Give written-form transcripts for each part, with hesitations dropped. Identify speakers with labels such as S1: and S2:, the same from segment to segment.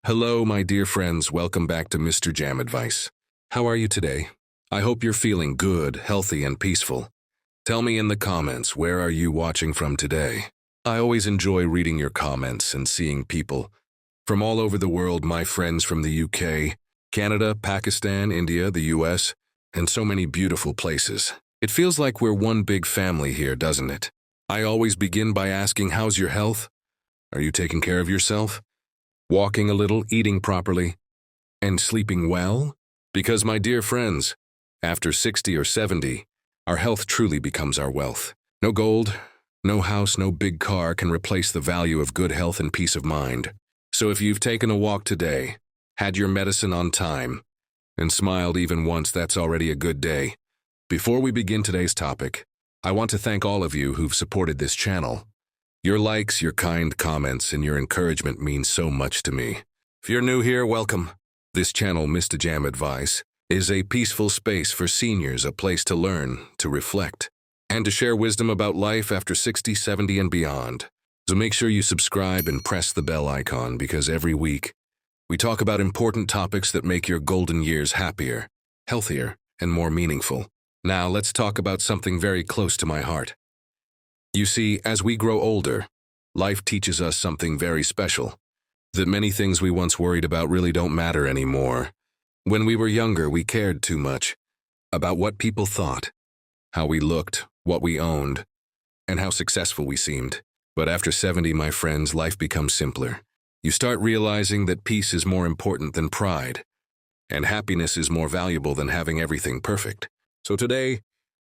S1: Hello, my dear friends. Welcome back to MrJamAdvice. How are you today? I hope you're feeling good, healthy, and peaceful. Tell me in the comments, where are you watching from today? I always enjoy reading your comments and seeing people from all over the world, my friends from the UK, Canada, Pakistan, India, the US, and so many beautiful places. It feels like we're one big family here, doesn't it? I always begin by asking, how's your health? Are you taking care of yourself? Walking a little, eating properly, and sleeping well? Because, my dear friends, after 60 or 70, our health truly becomes our wealth. No gold, no house, no big car can replace the value of good health and peace of mind. So if you've taken a walk today, had your medicine on time, and smiled even once, that's already a good day. Before we begin today's topic, I want to thank all of you who've supported this channel. Your likes, your kind comments, and your encouragement mean so much to me. If you're new here, welcome. This channel, MrJamAdvice, is a peaceful space for seniors, a place to learn, to reflect, and to share wisdom about life after 60, 70, and beyond. So make sure you subscribe and press the bell icon, because every week, we talk about important topics that make your golden years happier, healthier, and more meaningful. Now, let's talk about something very close to my heart. You see, as we grow older, life teaches us something very special, that many things we once worried about really don't matter anymore. When we were younger, we cared too much about what people thought, how we looked, what we owned, and how successful we seemed. But after 70, my friends, life becomes simpler. You start realizing that peace is more important than pride, and happiness is more valuable than having everything perfect. So today,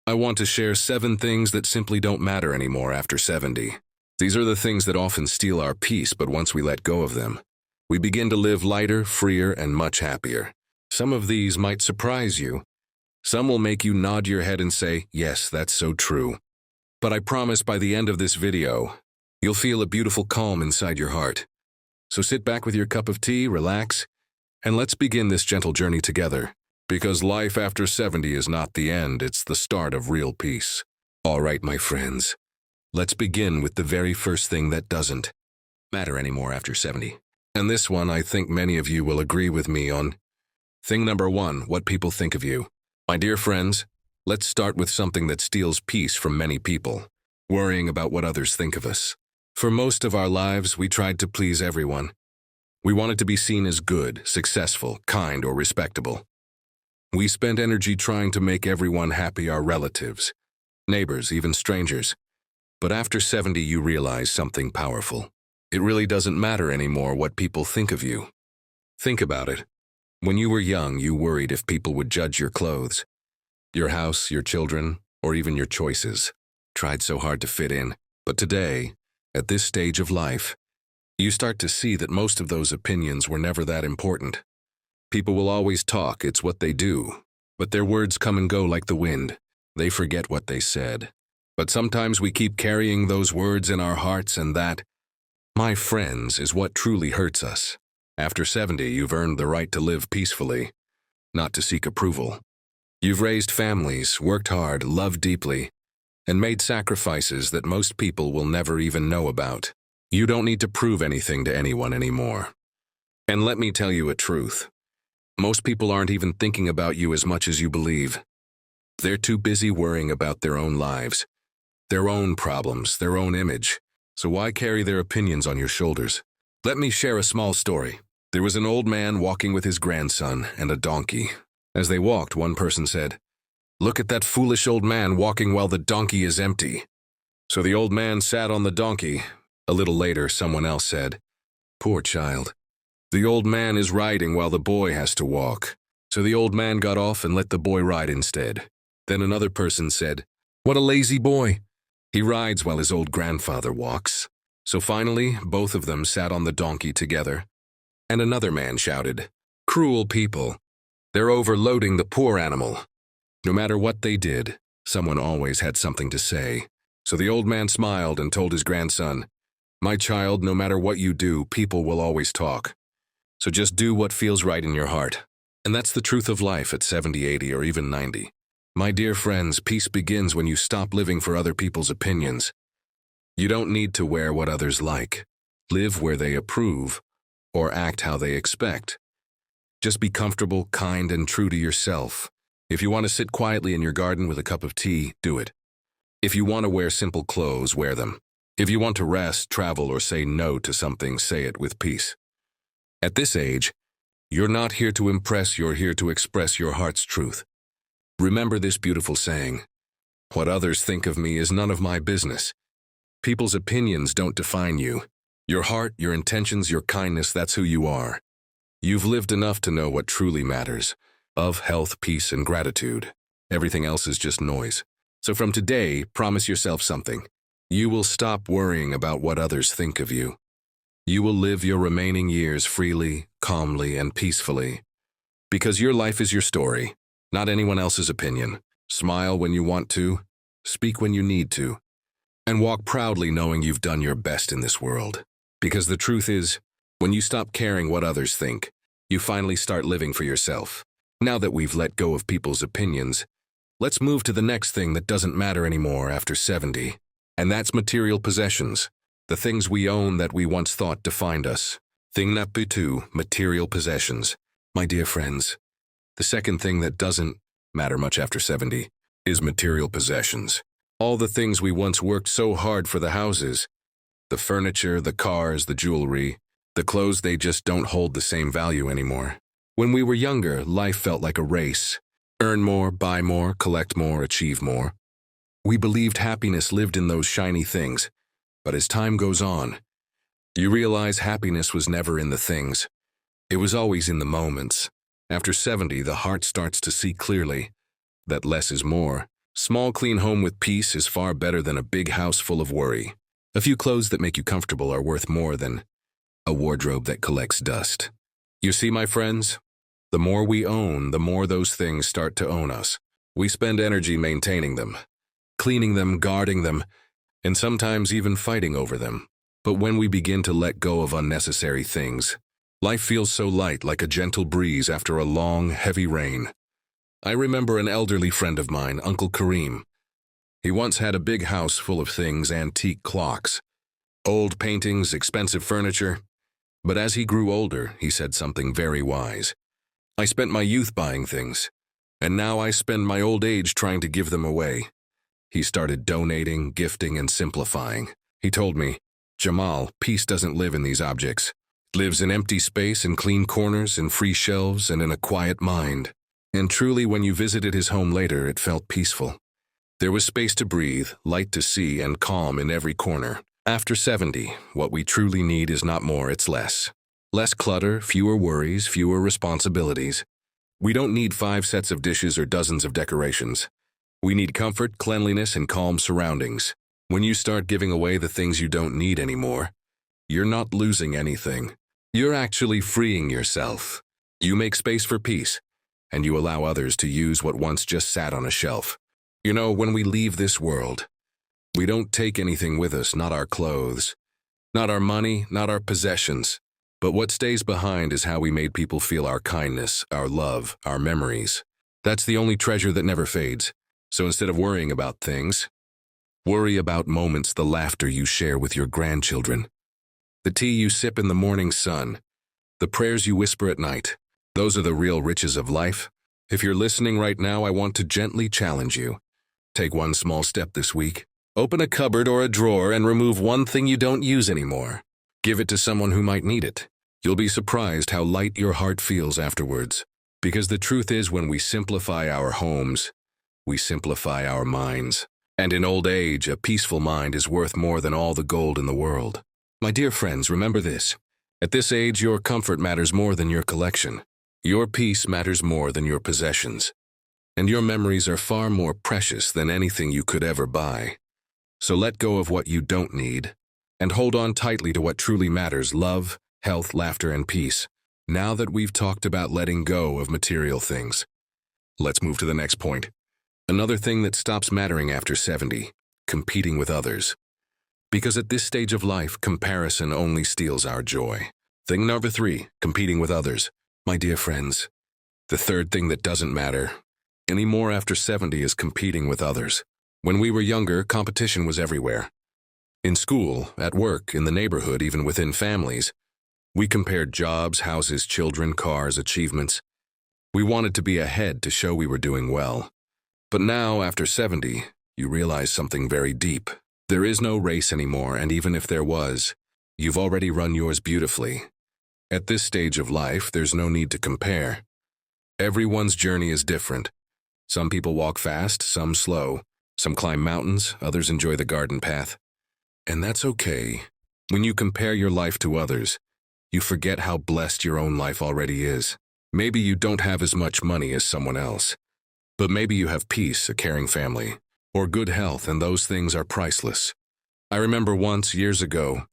S1: I want to share 7 things that simply don't matter anymore after 70. These are the things that often steal our peace, but once we let go of them, we begin to live lighter, freer, and much happier. Some of these might surprise you. Some will make you nod your head and say, yes, that's so true. But I promise by the end of this video, you'll feel a beautiful calm inside your heart. So sit back with your cup of tea, relax, and let's begin this gentle journey together. Because life after 70 is not the end, it's the start of real peace. All right, my friends, let's begin with the very first thing that doesn't matter anymore after 70. And this one, I think many of you will agree with me on. Thing number 1, what people think of you. My dear friends, let's start with something that steals peace from many people, worrying about what others think of us. For most of our lives, we tried to please everyone. We wanted to be seen as good, successful, kind, or respectable. We spent energy trying to make everyone happy, our relatives, neighbors, even strangers. But after 70, you realize something powerful. It really doesn't matter anymore what people think of you. Think about it. When you were young, you worried if people would judge your clothes, your house, your children, or even your choices. Tried so hard to fit in. But today, at this stage of life, you start to see that most of those opinions were never that important. People will always talk, it's what they do. But their words come and go like the wind. They forget what they said. But sometimes we keep carrying those words in our hearts, and that, my friends, is what truly hurts us. After 70, you've earned the right to live peacefully, not to seek approval. You've raised families, worked hard, loved deeply, and made sacrifices that most people will never even know about. You don't need to prove anything to anyone anymore. And let me tell you a truth. Most people aren't even thinking about you as much as you believe. They're too busy worrying about their own lives, their own problems, their own image. So why carry their opinions on your shoulders? Let me share a small story. There was an old man walking with his grandson and a donkey. As they walked, one person said, "Look at that foolish old man walking while the donkey is empty." So the old man sat on the donkey. A little later, someone else said, "Poor child. The old man is riding while the boy has to walk." So the old man got off and let the boy ride instead. Then another person said, "What a lazy boy. He rides while his old grandfather walks." So finally, both of them sat on the donkey together. And another man shouted, "Cruel people. They're overloading the poor animal." No matter what they did, someone always had something to say. So the old man smiled and told his grandson, "My child, no matter what you do, people will always talk. So just do what feels right in your heart." And that's the truth of life at 70, 80, or even 90. My dear friends, peace begins when you stop living for other people's opinions. You don't need to wear what others like. Live where they approve, or act how they expect. Just be comfortable, kind, and true to yourself. If you want to sit quietly in your garden with a cup of tea, do it. If you want to wear simple clothes, wear them. If you want to rest, travel, or say no to something, say it with peace. At this age, you're not here to impress, you're here to express your heart's truth. Remember this beautiful saying, "What others think of me is none of my business." People's opinions don't define you. Your heart, your intentions, your kindness, that's who you are. You've lived enough to know what truly matters. Love, health, peace, and gratitude. Everything else is just noise. So from today, promise yourself something. You will stop worrying about what others think of you. You will live your remaining years freely, calmly, and peacefully. Because your life is your story, not anyone else's opinion. Smile when you want to, speak when you need to, and walk proudly knowing you've done your best in this world. Because the truth is, when you stop caring what others think, you finally start living for yourself. Now that we've let go of people's opinions, let's move to the next thing that doesn't matter anymore after 70. And that's material possessions. The things we own that we once thought defined us. Thing number 2, material possessions. My dear friends, the second thing that doesn't matter much after 70 is material possessions. All the things we once worked so hard for, the houses, the furniture, the cars, the jewelry, the clothes, they just don't hold the same value anymore. When we were younger, life felt like a race. Earn more, buy more, collect more, achieve more. We believed happiness lived in those shiny things. But as time goes on, you realize happiness was never in the things. It was always in the moments. After 70, the heart starts to see clearly that less is more. Small, clean home with peace is far better than a big house full of worry. A few clothes that make you comfortable are worth more than a wardrobe that collects dust. You see, my friends, the more we own, the more those things start to own us. We spend energy maintaining them, cleaning them, guarding them, and sometimes even fighting over them. But when we begin to let go of unnecessary things, life feels so light, like a gentle breeze after a long, heavy rain. I remember an elderly friend of mine, Uncle Kareem. He once had a big house full of things, antique clocks, old paintings, expensive furniture. But as he grew older, he said something very wise. "I spent my youth buying things, and now I spend my old age trying to give them away." He started donating, gifting, and simplifying. He told me, "Jamal, peace doesn't live in these objects. It lives in empty space, in clean corners, in free shelves, and in a quiet mind." And truly, when you visited his home later, it felt peaceful. There was space to breathe, light to see, and calm in every corner. After 70, what we truly need is not more, it's less. Less clutter, fewer worries, fewer responsibilities. We don't need 5 sets of dishes or dozens of decorations. We need comfort, cleanliness, and calm surroundings. When you start giving away the things you don't need anymore, you're not losing anything. You're actually freeing yourself. You make space for peace, and you allow others to use what once just sat on a shelf. You know, when we leave this world, we don't take anything with us, not our clothes, not our money, not our possessions. But what stays behind is how we made people feel, our kindness, our love, our memories. That's the only treasure that never fades. So instead of worrying about things, worry about moments, the laughter you share with your grandchildren, the tea you sip in the morning sun, the prayers you whisper at night. Those are the real riches of life. If you're listening right now, I want to gently challenge you. Take one small step this week. Open a cupboard or a drawer and remove one thing you don't use anymore. Give it to someone who might need it. You'll be surprised how light your heart feels afterwards. Because the truth is, when we simplify our homes, we simplify our minds. And in old age, a peaceful mind is worth more than all the gold in the world. My dear friends, remember this. At this age, your comfort matters more than your collection. Your peace matters more than your possessions. And your memories are far more precious than anything you could ever buy. So let go of what you don't need, and hold on tightly to what truly matters: love, health, laughter, and peace. Now that we've talked about letting go of material things, let's move to the next point. Another thing that stops mattering after 70, competing with others. Because at this stage of life, comparison only steals our joy. Thing number 3, competing with others. My dear friends, the third thing that doesn't matter anymore after 70 is competing with others. When we were younger, competition was everywhere. In school, at work, in the neighborhood, even within families. We compared jobs, houses, children, cars, achievements. We wanted to be ahead to show we were doing well. But now, after 70, you realize something very deep. There is no race anymore, and even if there was, you've already run yours beautifully. At this stage of life, there's no need to compare. Everyone's journey is different. Some people walk fast, some slow. Some climb mountains, others enjoy the garden path. And that's okay. When you compare your life to others, you forget how blessed your own life already is. Maybe you don't have as much money as someone else, but maybe you have peace, a caring family, or good health, and those things are priceless. I remember once, years ago,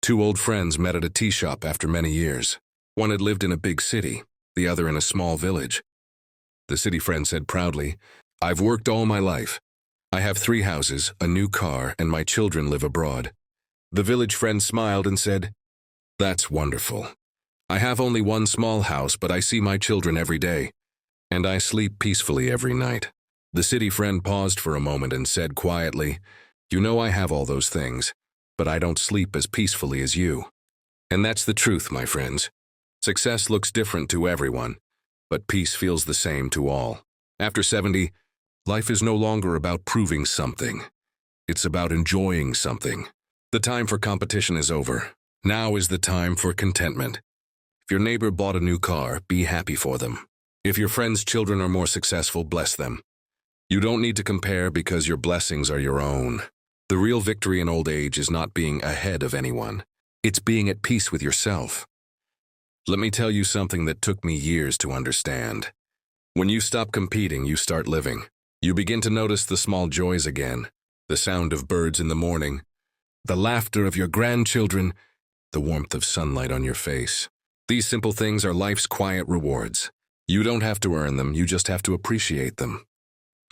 S1: two old friends met at a tea shop after many years. One had lived in a big city, the other in a small village. The city friend said proudly, "I've worked all my life. I have 3 houses, a new car, and my children live abroad." The village friend smiled and said, "That's wonderful. I have only one small house, but I see my children every day, and I sleep peacefully every night." The city friend paused for a moment and said quietly, "You know I have all those things, but I don't sleep as peacefully as you." And that's the truth, my friends. Success looks different to everyone, but peace feels the same to all. After 70, life is no longer about proving something. It's about enjoying something. The time for competition is over. Now is the time for contentment. If your neighbor bought a new car, be happy for them. If your friend's children are more successful, bless them. You don't need to compare because your blessings are your own. The real victory in old age is not being ahead of anyone. It's being at peace with yourself. Let me tell you something that took me years to understand. When you stop competing, you start living. You begin to notice the small joys again, the sound of birds in the morning, the laughter of your grandchildren, the warmth of sunlight on your face. These simple things are life's quiet rewards. You don't have to earn them, you just have to appreciate them.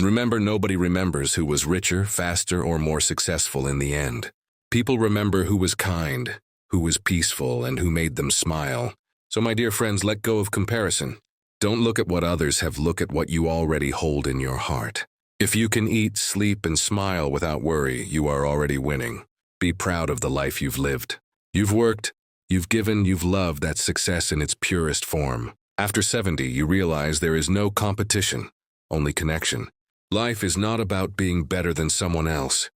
S1: Remember, nobody remembers who was richer, faster, or more successful in the end. People remember who was kind, who was peaceful, and who made them smile. So my dear friends, let go of comparison. Don't look at what others have, look at what you already hold in your heart. If you can eat, sleep, and smile without worry, you are already winning. Be proud of the life you've lived. You've worked, you've given, you've loved. That's success in its purest form. After 70, you realize there is no competition, only connection. Life is not about being better than someone else.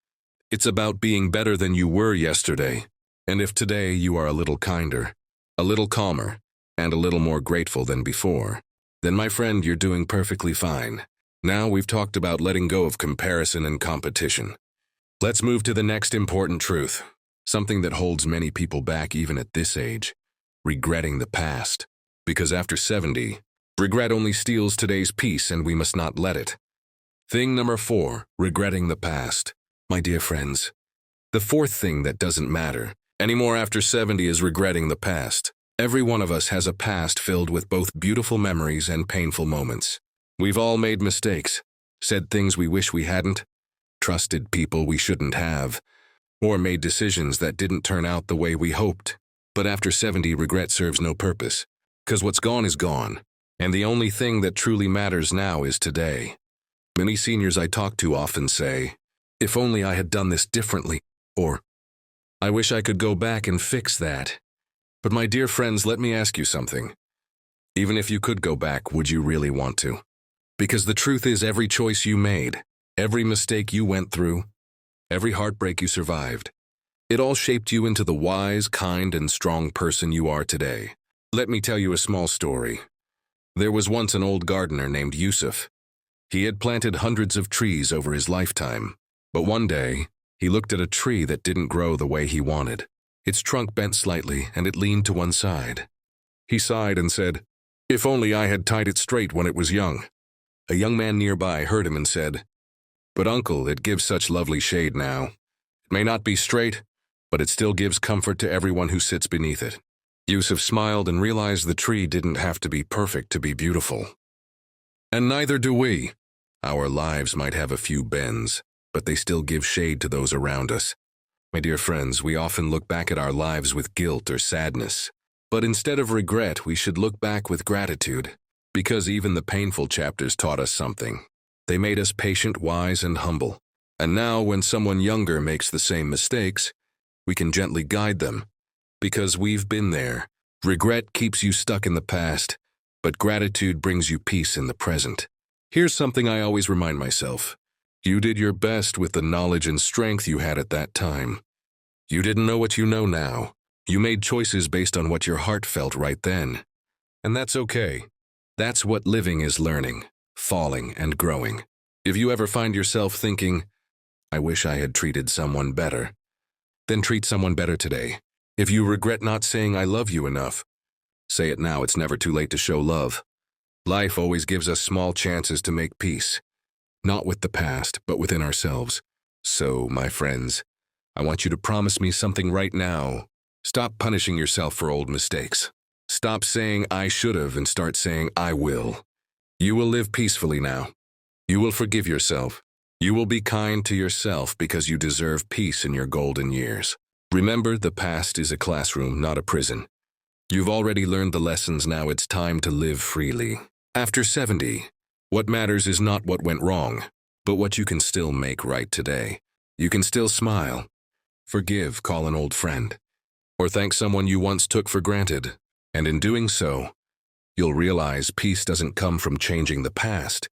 S1: It's about being better than you were yesterday. And if today you are a little kinder, a little calmer, and a little more grateful than before, then my friend, you're doing perfectly fine. Now we've talked about letting go of comparison and competition. Let's move to the next important truth, something that holds many people back even at this age: regretting the past. Because after 70, regret only steals today's peace, and we must not let it. Thing number 4, regretting the past. My dear friends, the 4th thing that doesn't matter anymore after 70 is regretting the past. Every one of us has a past filled with both beautiful memories and painful moments. We've all made mistakes, said things we wish we hadn't, trusted people we shouldn't have, or made decisions that didn't turn out the way we hoped. But after 70, regret serves no purpose, because what's gone is gone, and the only thing that truly matters now is today. Many seniors I talk to often say, "If only I had done this differently," or "I wish I could go back and fix that." But my dear friends, let me ask you something. Even if you could go back, would you really want to? Because the truth is, every choice you made, every mistake you went through, every heartbreak you survived, it all shaped you into the wise, kind, and strong person you are today. Let me tell you a small story. There was once an old gardener named Yusuf. He had planted hundreds of trees over his lifetime, but one day, he looked at a tree that didn't grow the way he wanted. Its trunk bent slightly, and it leaned to one side. He sighed and said, "If only I had tied it straight when it was young." A young man nearby heard him and said, "But uncle, it gives such lovely shade now. It may not be straight, but it still gives comfort to everyone who sits beneath it." Yusuf smiled and realized the tree didn't have to be perfect to be beautiful. And neither do we. Our lives might have a few bends, but they still give shade to those around us. My dear friends, we often look back at our lives with guilt or sadness. But instead of regret, we should look back with gratitude, because even the painful chapters taught us something. They made us patient, wise, and humble. And now, when someone younger makes the same mistakes, we can gently guide them, because we've been there, Regret keeps you stuck in the past, but gratitude brings you peace in the present. Here's something I always remind myself. You did your best with the knowledge and strength you had at that time. You didn't know what you know now. You made choices based on what your heart felt right then. And that's okay. That's what living is: learning, falling, and growing. If you ever find yourself thinking, I wish I had treated someone better, then treat someone better today. If you regret not saying I love you enough, say it now. It's never too late to show love. Life always gives us small chances to make peace, not with the past, but within ourselves. So, my friends, I want you to promise me something right now. Stop punishing yourself for old mistakes. Stop saying I should have and start saying I will. You will live peacefully now. You will forgive yourself. You will be kind to yourself because you deserve peace in your golden years. Remember, the past is a classroom, not a prison. You've already learned the lessons. Now it's time to live freely. After 70, what matters is not what went wrong, but what you can still make right today. You can still smile, forgive, call an old friend, or thank someone you once took for granted. And in doing so, you'll realize peace doesn't come from changing the past.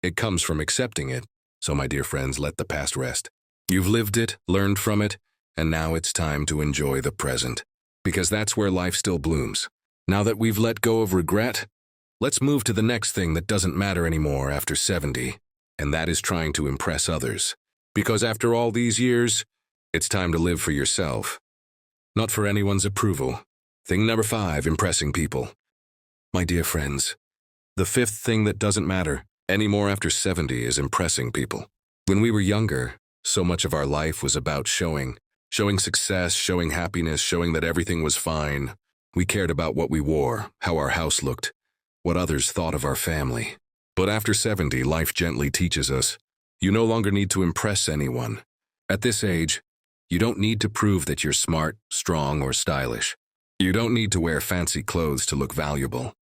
S1: It comes from accepting it. So, my dear friends, let the past rest. You've lived it, learned from it, and now it's time to enjoy the present, because that's where life still blooms. Now that we've let go of regret, let's move to the next thing that doesn't matter anymore after 70, and that is trying to impress others. Because after all these years, it's time to live for yourself, not for anyone's approval. Thing number 5, impressing people. My dear friends, the 5th thing that doesn't matter anymore after 70 is impressing people. When we were younger, so much of our life was about showing success, showing happiness, showing that everything was fine. We cared about what we wore, how our house looked, what others thought of our family. But after 70, life gently teaches us, you no longer need to impress anyone. At this age, you don't need to prove that you're smart, strong, or stylish. You don't need to wear fancy clothes to look valuable,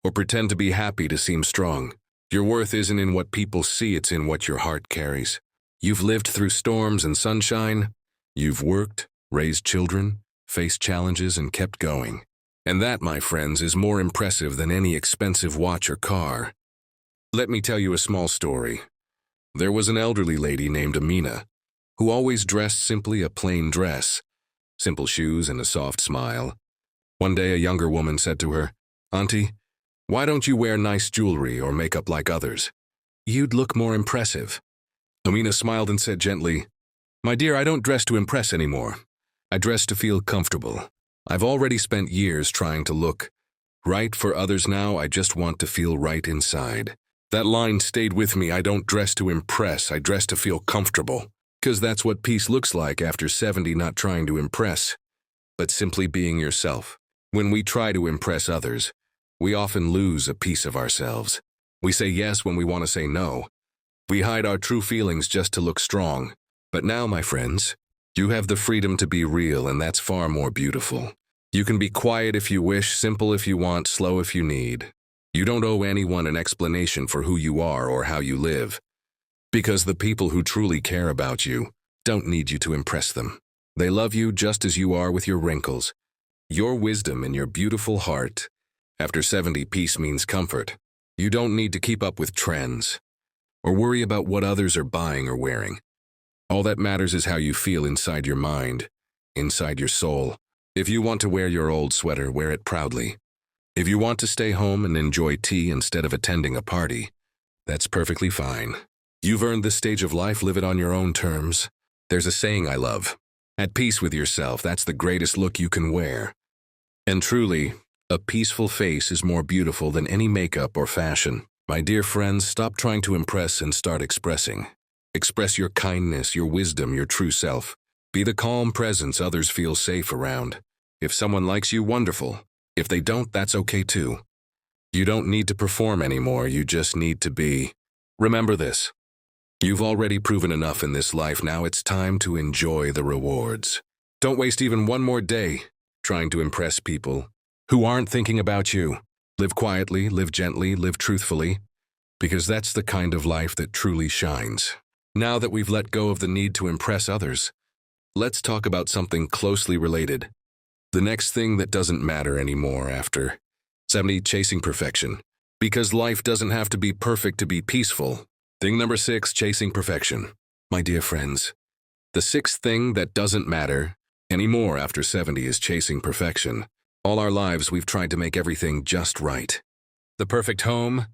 S1: or pretend to be happy to seem strong. Your worth isn't in what people see, it's in what your heart carries. You've lived through storms and sunshine. You've worked, raised children, faced challenges, and kept going. And that, my friends, is more impressive than any expensive watch or car. Let me tell you a small story. There was an elderly lady named Amina, who always dressed simply: a plain dress, simple shoes, and a soft smile. One day a younger woman said to her, "Auntie, why don't you wear nice jewelry or makeup like others? You'd look more impressive." Amina smiled and said gently, "My dear, I don't dress to impress anymore. I dress to feel comfortable. I've already spent years trying to look right for others. Now I just want to feel right inside." That line stayed with me. I don't dress to impress, I dress to feel comfortable. Because that's what peace looks like after 70, not trying to impress, but simply being yourself. When we try to impress others, we often lose a piece of ourselves. We say yes when we want to say no. We hide our true feelings just to look strong. But now, my friends, you have the freedom to be real, and that's far more beautiful. You can be quiet if you wish, simple if you want, slow if you need. You don't owe anyone an explanation for who you are or how you live. Because the people who truly care about you don't need you to impress them. They love you just as you are, with your wrinkles, your wisdom, and your beautiful heart. After 70, peace means comfort. You don't need to keep up with trends or worry about what others are buying or wearing. All that matters is how you feel inside your mind, inside your soul. If you want to wear your old sweater, wear it proudly. If you want to stay home and enjoy tea instead of attending a party, that's perfectly fine. You've earned this stage of life, live it on your own terms. There's a saying I love: at peace with yourself, that's the greatest look you can wear. And truly, a peaceful face is more beautiful than any makeup or fashion. My dear friends, stop trying to impress and start expressing. Express your kindness, your wisdom, your true self. Be the calm presence others feel safe around. If someone likes you, wonderful. If they don't, that's okay too. You don't need to perform anymore, you just need to be. Remember this. You've already proven enough in this life. Now it's time to enjoy the rewards. Don't waste even one more day trying to impress people who aren't thinking about you. Live quietly, live gently, live truthfully, because that's the kind of life that truly shines. Now that we've let go of the need to impress others, let's talk about something closely related: The next thing that doesn't matter anymore after 70, chasing perfection. Because life doesn't have to be perfect to be peaceful. Thing number 6, chasing perfection. My dear friends, the sixth thing that doesn't matter anymore after 70 is chasing perfection. All our lives we've tried to make everything just right. The perfect home,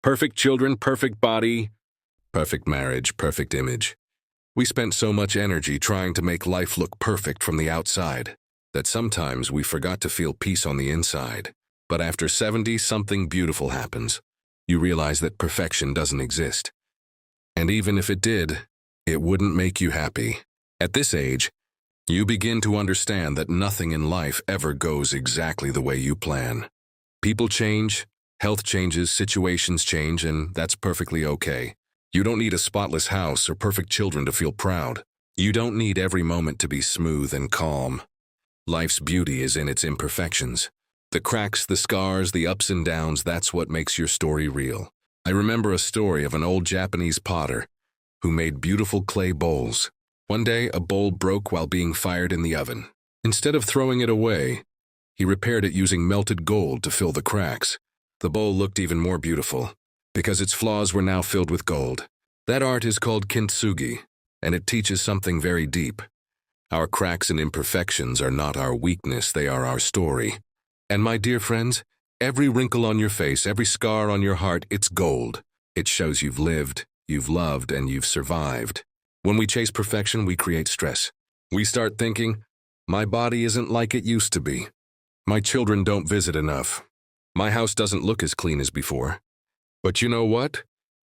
S1: perfect children, perfect body, perfect marriage, perfect image. We spent so much energy trying to make life look perfect from the outside that sometimes we forgot to feel peace on the inside. But after 70, something beautiful happens. You realize that perfection doesn't exist. And even if it did, it wouldn't make you happy. At this age, you begin to understand that nothing in life ever goes exactly the way you plan. People change, health changes, situations change, and that's perfectly okay. You don't need a spotless house or perfect children to feel proud. You don't need every moment to be smooth and calm. Life's beauty is in its imperfections. The cracks, the scars, the ups and downs, that's what makes your story real. I remember a story of an old Japanese potter who made beautiful clay bowls. One day, a bowl broke while being fired in the oven. Instead of throwing it away, he repaired it using melted gold to fill the cracks. The bowl looked even more beautiful because its flaws were now filled with gold. That art is called kintsugi, and it teaches something very deep. Our cracks and imperfections are not our weakness, they are our story. And my dear friends, every wrinkle on your face, every scar on your heart, it's gold. It shows you've lived, you've loved, and you've survived. When we chase perfection, we create stress. We start thinking, my body isn't like it used to be. My children don't visit enough. My house doesn't look as clean as before. But you know what?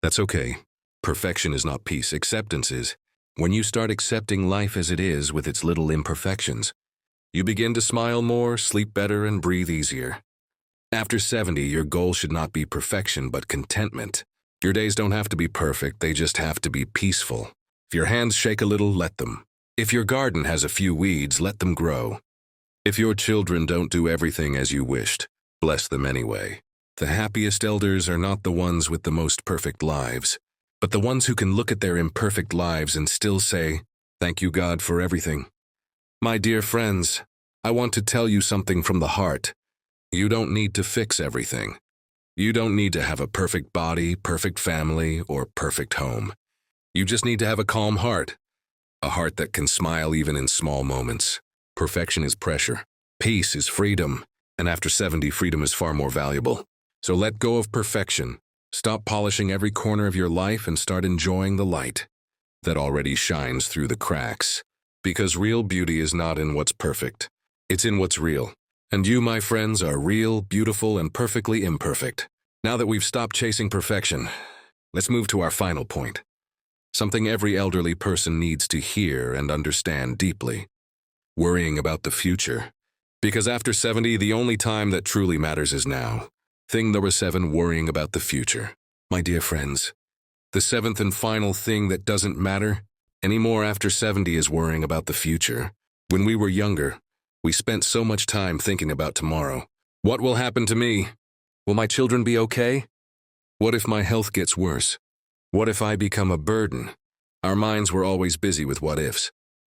S1: That's okay. Perfection is not peace, acceptance is. When you start accepting life as it is with its little imperfections, you begin to smile more, sleep better, and breathe easier. After 70, your goal should not be perfection, but contentment. Your days don't have to be perfect, they just have to be peaceful. If your hands shake a little, let them. If your garden has a few weeds, let them grow. If your children don't do everything as you wished, bless them anyway. The happiest elders are not the ones with the most perfect lives, but the ones who can look at their imperfect lives and still say, "Thank you, God, for everything." My dear friends, I want to tell you something from the heart. You don't need to fix everything. You don't need to have a perfect body, perfect family, or perfect home. You just need to have a calm heart, a heart that can smile even in small moments. Perfection is pressure. Peace is freedom. And after 70, freedom is far more valuable. So let go of perfection. Stop polishing every corner of your life and start enjoying the light that already shines through the cracks. Because real beauty is not in what's perfect. It's in what's real. And you, my friends, are real, beautiful, and perfectly imperfect. Now that we've stopped chasing perfection, let's move to our final point. Something every elderly person needs to hear and understand deeply. Worrying about the future. Because after 70, the only time that truly matters is now. Thing number 7, worrying about the future. My dear friends, the 7th and final thing that doesn't matter anymore after 70 is worrying about the future. When we were younger, we spent so much time thinking about tomorrow. What will happen to me? Will my children be okay? What if my health gets worse? What if I become a burden? Our minds were always busy with what ifs.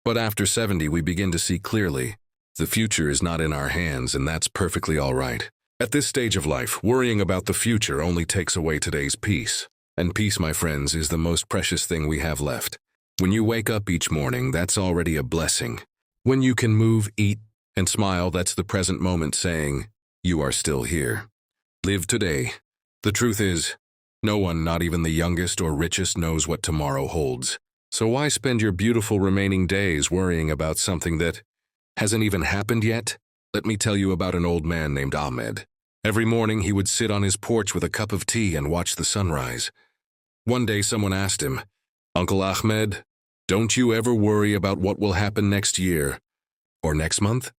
S1: But after 70, we begin to see clearly. The future is not in our hands, and that's perfectly all right. At this stage of life, worrying about the future only takes away today's peace. And peace, my friends, is the most precious thing we have left. When you wake up each morning, that's already a blessing. When you can move, eat, and smile, that's the present moment saying, you are still here. Live today. The truth is, no one, not even the youngest or richest, knows what tomorrow holds. So why spend your beautiful remaining days worrying about something that hasn't even happened yet? Let me tell you about an old man named Ahmed. Every morning he would sit on his porch with a cup of tea and watch the sunrise. One day someone asked him, "Uncle Ahmed, don't you ever worry about what will happen next year or next month?"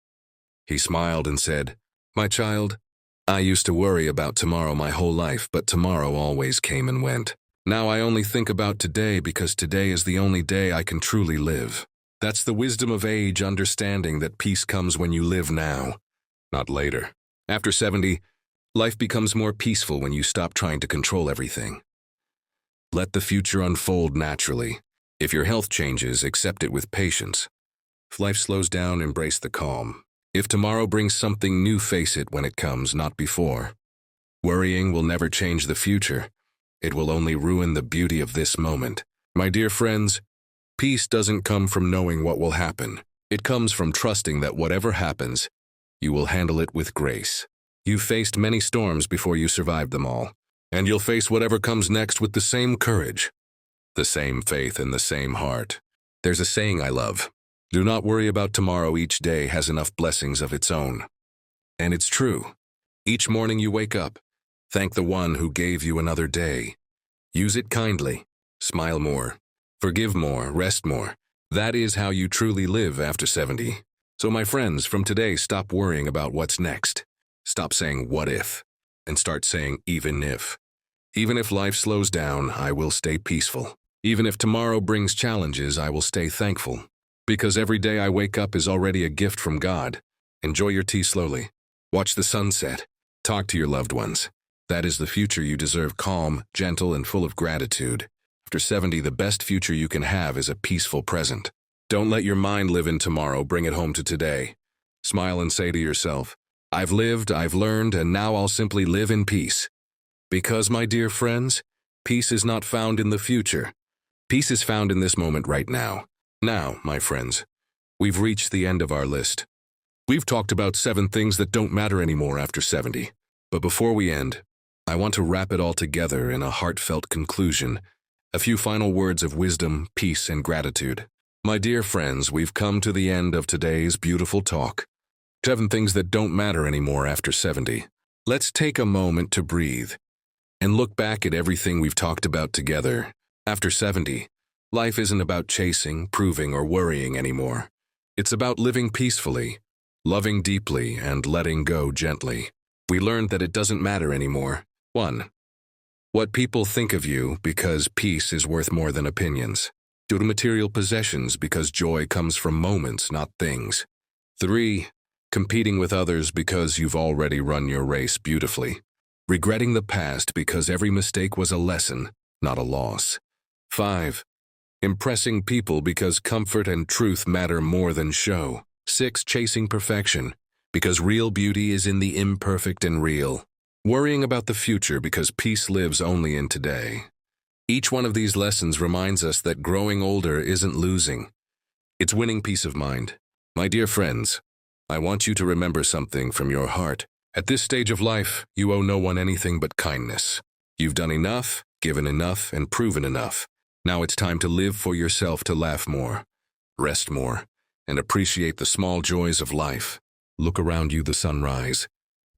S1: He smiled and said, "My child, I used to worry about tomorrow my whole life, but tomorrow always came and went. Now I only think about today because today is the only day I can truly live." That's the wisdom of age, understanding that peace comes when you live now, not later. After 70, life becomes more peaceful when you stop trying to control everything. Let the future unfold naturally. If your health changes, accept it with patience. If life slows down, embrace the calm. If tomorrow brings something new, face it when it comes, not before. Worrying will never change the future. It will only ruin the beauty of this moment. My dear friends, peace doesn't come from knowing what will happen. It comes from trusting that whatever happens, you will handle it with grace. You've faced many storms before you survived them all, and you'll face whatever comes next with the same courage, the same faith, and the same heart. There's a saying I love: do not worry about tomorrow, each day has enough blessings of its own. And it's true. Each morning you wake up, thank the one who gave you another day. Use it kindly, smile more, forgive more, rest more. That is how you truly live after 70. So my friends, from today, stop worrying about what's next. Stop saying what if, and start saying even if. Even if life slows down, I will stay peaceful. Even if tomorrow brings challenges, I will stay thankful. Because every day I wake up is already a gift from God. Enjoy your tea slowly. Watch the sunset. Talk to your loved ones. That is the future you deserve: calm, gentle, and full of gratitude. After 70, the best future you can have is a peaceful present. Don't let your mind live in tomorrow, bring it home to today. Smile and say to yourself, I've lived, I've learned, and now I'll simply live in peace. Because, my dear friends, peace is not found in the future. Peace is found in this moment right now. Now, my friends, we've reached the end of our list. We've talked about 7 things that don't matter anymore after 70. But before we end, I want to wrap it all together in a heartfelt conclusion. A few final words of wisdom, peace, and gratitude. My dear friends, we've come to the end of today's beautiful talk. 7 things that don't matter anymore after 70. Let's take a moment to breathe and look back at everything we've talked about together. After 70, life isn't about chasing, proving, or worrying anymore. It's about living peacefully, loving deeply, and letting go gently. We learned that it doesn't matter anymore. 1. What people think of you, because peace is worth more than opinions. 2. Material possessions, because joy comes from moments, not things. 3. Competing with others, because you've already run your race beautifully. Regretting the past, because every mistake was a lesson, not a loss. 5. Impressing people, because comfort and truth matter more than show. 6. Chasing perfection, because real beauty is in the imperfect and real. Worrying about the future, because peace lives only in today. Each one of these lessons reminds us that growing older isn't losing. It's winning peace of mind. My dear friends, I want you to remember something from your heart. At this stage of life, you owe no one anything but kindness. You've done enough, given enough, and proven enough. Now it's time to live for yourself, to laugh more, rest more, and appreciate the small joys of life. Look around you: the sunrise,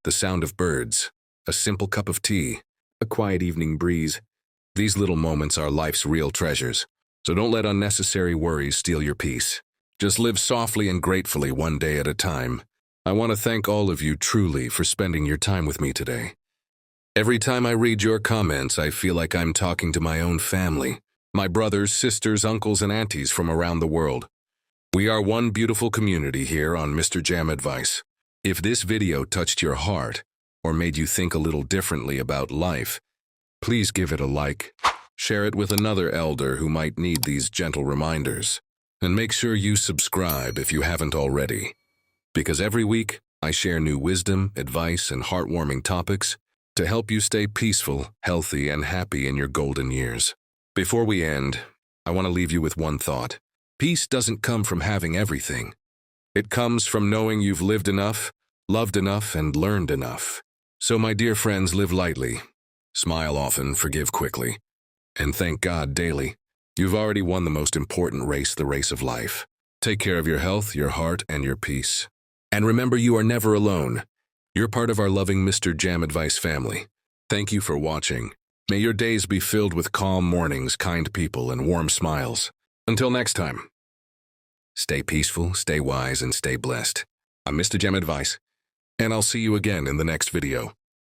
S1: the sound of birds, a simple cup of tea, a quiet evening breeze. These little moments are life's real treasures. So don't let unnecessary worries steal your peace. Just live softly and gratefully, one day at a time. I want to thank all of you truly for spending your time with me today. Every time I read your comments, I feel like I'm talking to my own family, my brothers, sisters, uncles, and aunties from around the world. We are one beautiful community here on MrJamAdvice. If this video touched your heart or made you think a little differently about life, please give it a like, share it with another elder who might need these gentle reminders, and make sure you subscribe if you haven't already. Because every week, I share new wisdom, advice, and heartwarming topics to help you stay peaceful, healthy, and happy in your golden years. Before we end, I want to leave you with one thought. Peace doesn't come from having everything. It comes from knowing you've lived enough, loved enough, and learned enough. So my dear friends, live lightly, smile often, forgive quickly, and thank God daily. You've already won the most important race, the race of life. Take care of your health, your heart, and your peace. And remember, you are never alone. You're part of our loving MrJamAdvice family. Thank you for watching. May your days be filled with calm mornings, kind people, and warm smiles. Until next time, stay peaceful, stay wise, and stay blessed. I'm MrJamAdvice, and I'll see you again in the next video.